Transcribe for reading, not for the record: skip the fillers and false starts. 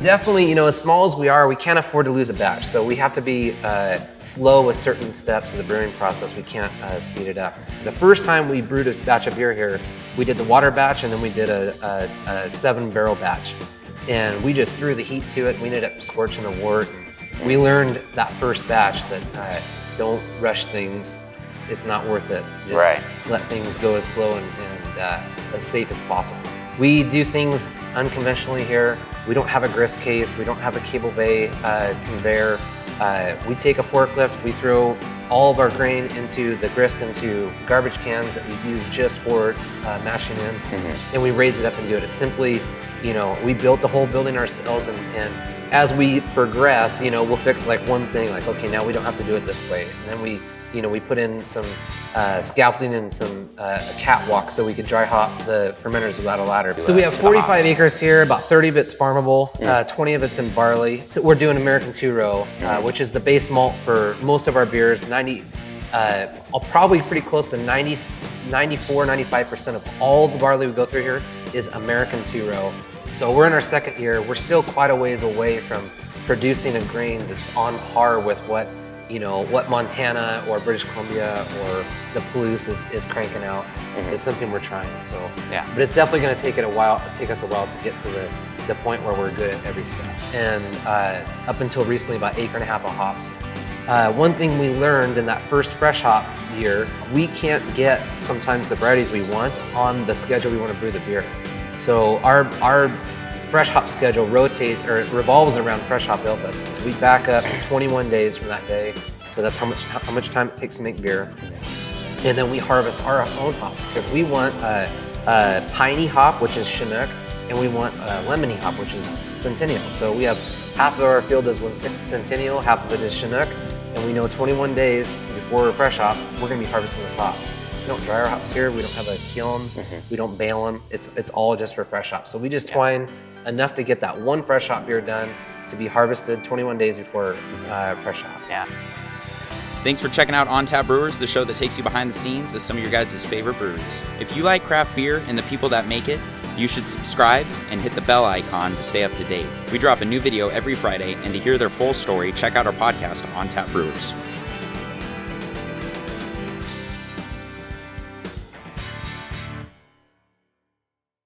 definitely, as small as we are, we can't afford to lose a batch. So we have to be slow with certain steps of the brewing process. We can't speed it up. The first time we brewed a batch of beer here, we did the water batch and then we did a 7-barrel batch. And we just threw the heat to it. We ended up scorching the wort. We learned that first batch that don't rush things. It's not worth it. Just let things go as slow and as safe as possible. We do things unconventionally here. We don't have a grist case. We don't have a cable bay conveyor. We take a forklift. We throw all of our grain into the grist into garbage cans that we use just for mashing in, and we raise it up and do it. It's simply, we built the whole building ourselves, and as we progress, we'll fix like one thing, like, okay, now we don't have to do it this way. And then we put in some scaffolding and some catwalk so we could dry hop the fermenters without a ladder. So we have 45 acres here, about 30 of it's farmable, 20 of it's in barley. So we're doing American two-row, which is the base malt for most of our beers. Probably pretty close to 94, 95% of all the barley we go through here is American two-row. So we're in our second year. We're still quite a ways away from producing a grain that's on par with what Montana or British Columbia or the Palouse is cranking out. It's something we're trying. So but it's definitely going to take us a while to get to the point where we're good at every step. And up until recently, about 1.5 acres of hops. One thing we learned in that first fresh hop year, we can't get sometimes the varieties we want on the schedule we want to brew the beer. So our fresh hop schedule revolves around fresh hop ale testing. So we back up 21 days from that day, but that's how much time it takes to make beer. And then we harvest our own hops because we want a piney hop, which is Chinook, and we want a lemony hop, which is Centennial. So we have half of our field is Centennial, half of it is Chinook, and we know 21 days before fresh hop, we're going to be harvesting those hops. We don't dry our hops here. We don't have a kiln. We don't bale them. It's all just for fresh hops. So we just twine enough to get that one fresh hop beer done to be harvested 21 days before fresh hop. Thanks for checking out On Tap Brewers, the show that takes you behind the scenes of some of your guys' favorite breweries. If you like craft beer and the people that make it, you should subscribe and hit the bell icon to stay up to date. We drop a new video every Friday, and to hear their full story, check out our podcast, On Tap Brewers.